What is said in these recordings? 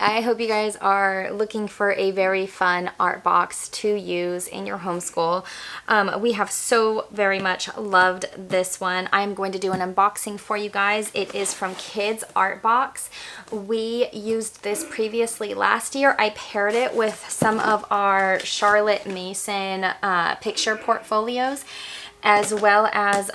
I hope you guys are looking for a very fun art box to use in your homeschool. We have so very much loved this one. I'm going to do an unboxing for you guys. It is from Kids Art Box. We used this previously last year. I paired it with some of our Charlotte Mason picture portfolios, as well as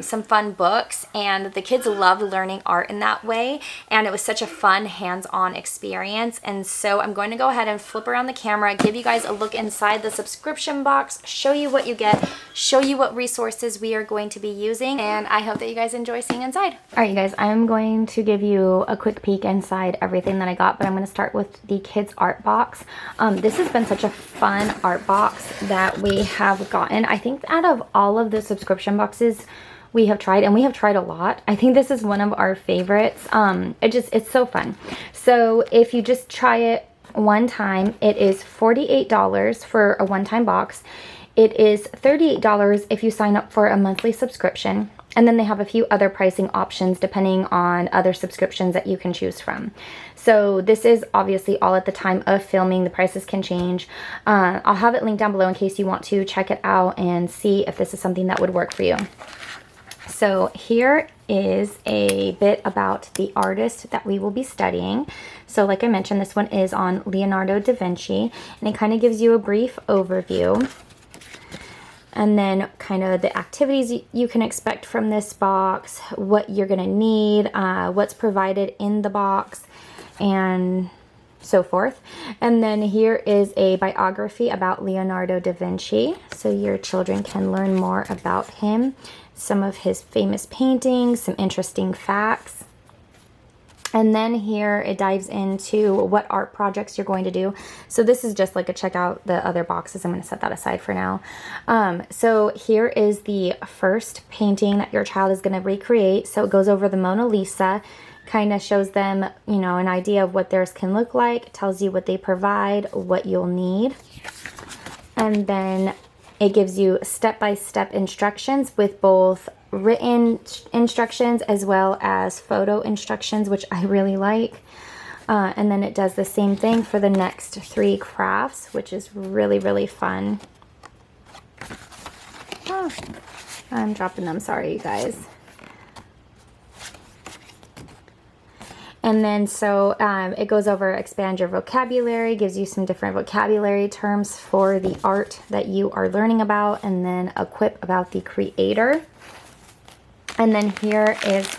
some fun books, and the kids loved learning art in that way, and it was such a fun hands-on experience. And so I'm going to go ahead and flip around the camera, give you guys a look inside the subscription box, show you what you get, show you what resources we are going to be using, and I hope that you guys enjoy seeing inside. All right, you guys, I'm going to give you a quick peek inside everything that I got, but I'm going to start with the Kids Art Box. This has been such a fun art box that we have gotten. I think out of all of the subscription boxes we have tried, and we have tried a lot, I think this is one of our favorites. It's so fun. So if you just try it one time, it is $48 for a one-time box. It is $38 if you sign up for a monthly subscription, and then they have a few other pricing options depending on other subscriptions that you can choose from. So this is obviously all at the time of filming. The prices can change. I'll have it linked down below in case you want to check it out and see if this is something that would work for you. So here is a bit about the artist that we will be studying. So like I mentioned, this one is on Leonardo Da Vinci, and it kind of gives you a brief overview. And then kind of the activities you can expect from this box, what you're going to need, what's provided in the box, and so forth. And then here is a biography about Leonardo da Vinci, so your children can learn more about him, some of his famous paintings, some interesting facts. And then here it dives into what art projects you're going to do. So this is just like a check out the other boxes. I'm going to set that aside for now. So here is the first painting that your child is going to recreate. So it goes over the Mona Lisa, kind of shows them, you know, an idea of what theirs can look like, tells you what they provide, what you'll need. And then it gives you step-by-step instructions with both written instructions as well as photo instructions, which I really like. And then it does the same thing for the next 3 crafts, which is really, really fun. Oh, I'm dropping them, sorry you guys. And then so it goes over expand your vocabulary, gives you some different vocabulary terms for the art that you are learning about, and then a quip about the creator. And then here is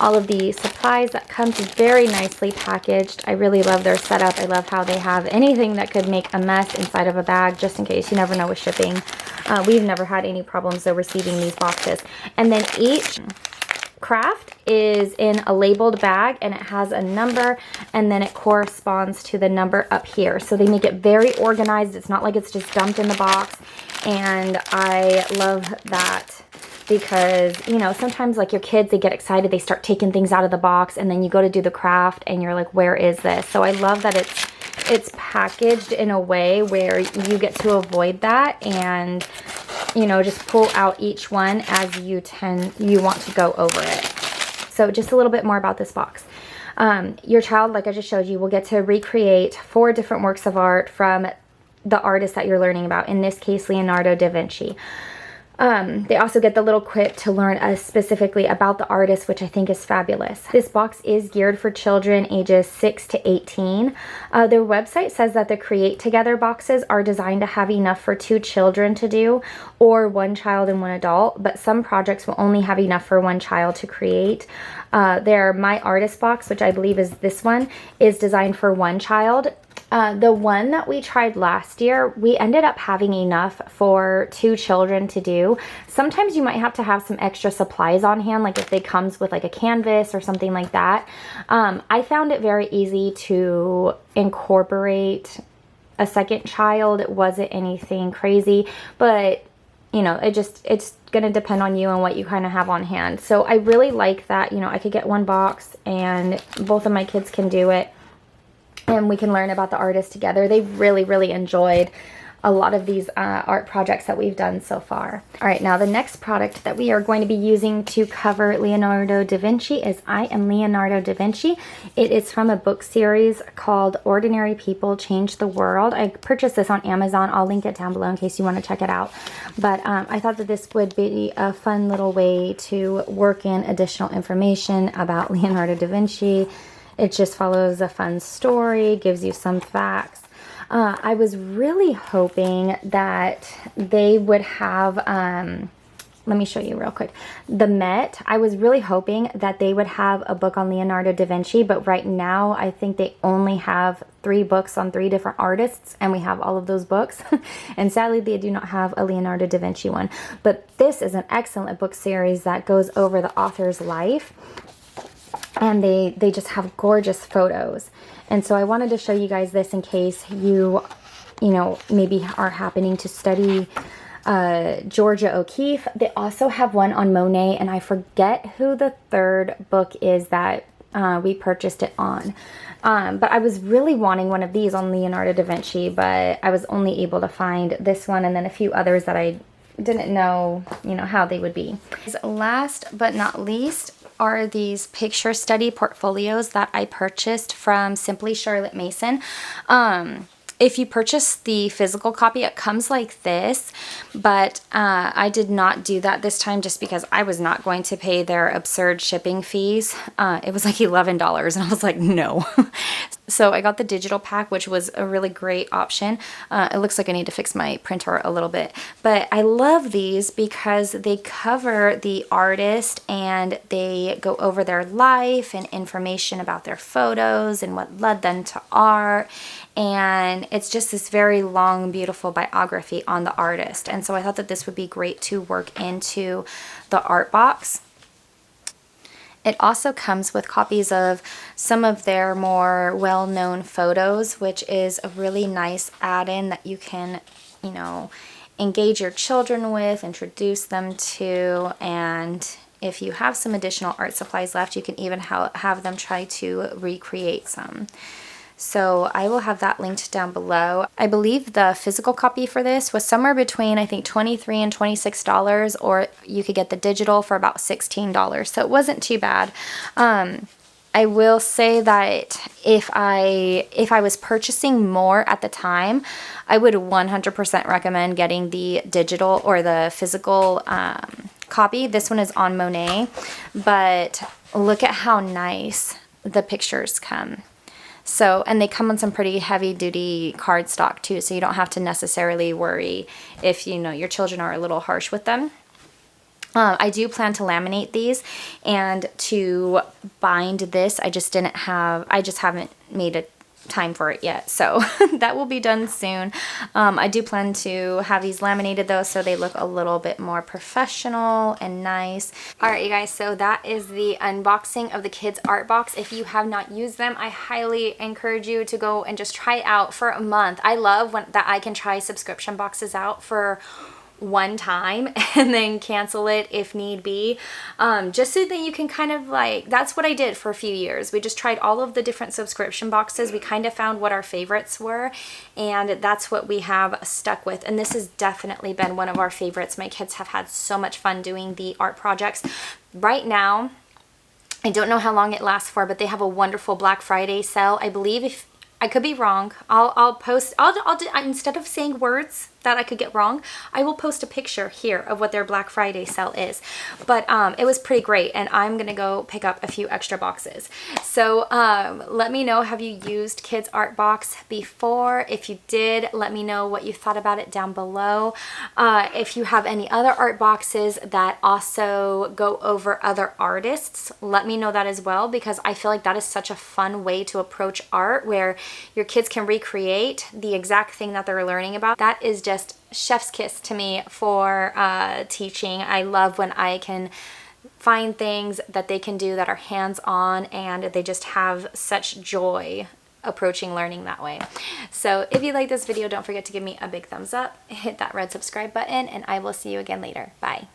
all of the supplies that comes very nicely packaged. I really love their setup. I love how they have anything that could make a mess inside of a bag, just in case. You never know with shipping. We've never had any problems though receiving these boxes. And then each craft is in a labeled bag, and it has a number, and then it corresponds to the number up here. So they make it very organized. It's not like it's just dumped in the box, and I love that because, you know, sometimes like your kids, they get excited, they start taking things out of the box, and then you go to do the craft and you're like, where is this? So I love that it's packaged in a way where you get to avoid that, and you know, just pull out each one as you want to go over it. So just a little bit more about this box. Your child, like I just showed you, will get to recreate 4 different works of art from the artist that you're learning about, in this case Leonardo da Vinci. They also get the little quip to learn specifically about the artist, which I think is fabulous. This box is geared for children ages 6 to 18. Their website says that the Create Together boxes are designed to have enough for 2 children to do, or 1 child and 1 adult, but some projects will only have enough for 1 child to create. Their My Artist box, which I believe is this one, is designed for 1 child. The one that we tried last year, we ended up having enough for 2 children to do. Sometimes you might have to have some extra supplies on hand, like if it comes with like a canvas or something like that. I found it very easy to incorporate a second child. It wasn't anything crazy, but you know, it's going to depend on you and what you kind of have on hand. So I really like that, you know, I could get 1 box and both of my kids can do it, and we can learn about the artist together. They really, really enjoyed a lot of these art projects that we've done so far. All right, now the next product that we are going to be using to cover Leonardo da Vinci is I Am Leonardo da Vinci. It is from a book series called Ordinary People Change the World. I purchased this on Amazon. I'll link it down below in case you want to check it out. But I thought that this would be a fun little way to work in additional information about Leonardo da Vinci. It just follows a fun story, gives you some facts. I was really hoping that they would have, let me show you real quick. The Met, I was really hoping that they would have a book on Leonardo da Vinci, but right now I think they only have 3 books on 3 different artists, and we have all of those books. And sadly, they do not have a Leonardo da Vinci one. But this is an excellent book series that goes over the author's life, and they just have gorgeous photos. And so I wanted to show you guys this in case you know, maybe are happening to study Georgia O'Keeffe. They also have one on Monet, and I forget who the 3rd book is that we purchased it on. But I was really wanting one of these on Leonardo da Vinci, but I was only able to find this one and then a few others that I didn't know, you know, how they would be. Last but not least are these picture study portfolios that I purchased from Simply Charlotte Mason. If you purchase the physical copy, it comes like this, but I did not do that this time just because I was not going to pay their absurd shipping fees. It was like $11, and I was like, no. So I got the digital pack, which was a really great option. It looks like I need to fix my printer a little bit, but I love these because they cover the artist and they go over their life and information about their photos and what led them to art. And it's just this very long, beautiful biography on the artist. And so I thought that this would be great to work into the art box. It also comes with copies of some of their more well-known photos, which is a really nice add-in that you can, you know, engage your children with, introduce them to, and if you have some additional art supplies left, you can even have them try to recreate some. So I will have that linked down below. I believe the physical copy for this was somewhere between, I think, $23 and $26, or you could get the digital for about $16. So it wasn't too bad. I will say that if I was purchasing more at the time, I would 100% recommend getting the digital or the physical copy. This one is on Monet, but look at how nice the pictures come. So, and they come on some pretty heavy duty cardstock too, so you don't have to necessarily worry if, you know, your children are a little harsh with them. I do plan to laminate these, and to bind this, I just haven't made a time for it yet, so that will be done soon. I do plan to have these laminated though, so they look a little bit more professional and nice. Alright you guys, so that is the unboxing of the kids art box. If you have not used them, I highly encourage you to go and just try it out for a month. I love that I can try subscription boxes out for one time and then cancel it if need be, just so that you can kind of like, that's what I did for a few years. We just tried all of the different subscription boxes. We kind of found what our favorites were, and that's what we have stuck with, and this has definitely been one of our favorites. My kids have had so much fun doing the art projects. Right now, I don't know how long it lasts for, but they have a wonderful Black Friday sale. I believe, if I could be wrong, I'll post, I'll do, instead of saying words that I could get wrong, I will post a picture here of what their Black Friday sale is. But it was pretty great, and I'm gonna go pick up a few extra boxes. So let me know, have you used Kids Art Box before? If you did, let me know what you thought about it down below. If you have any other art boxes that also go over other artists, let me know that as well, because I feel like that is such a fun way to approach art, where your kids can recreate the exact thing that they're learning about. That is just chef's kiss to me for teaching. I love when I can find things that they can do that are hands-on, and they just have such joy approaching learning that way. So if you like this video, don't forget to give me a big thumbs up, hit that red subscribe button, and I will see you again later. Bye.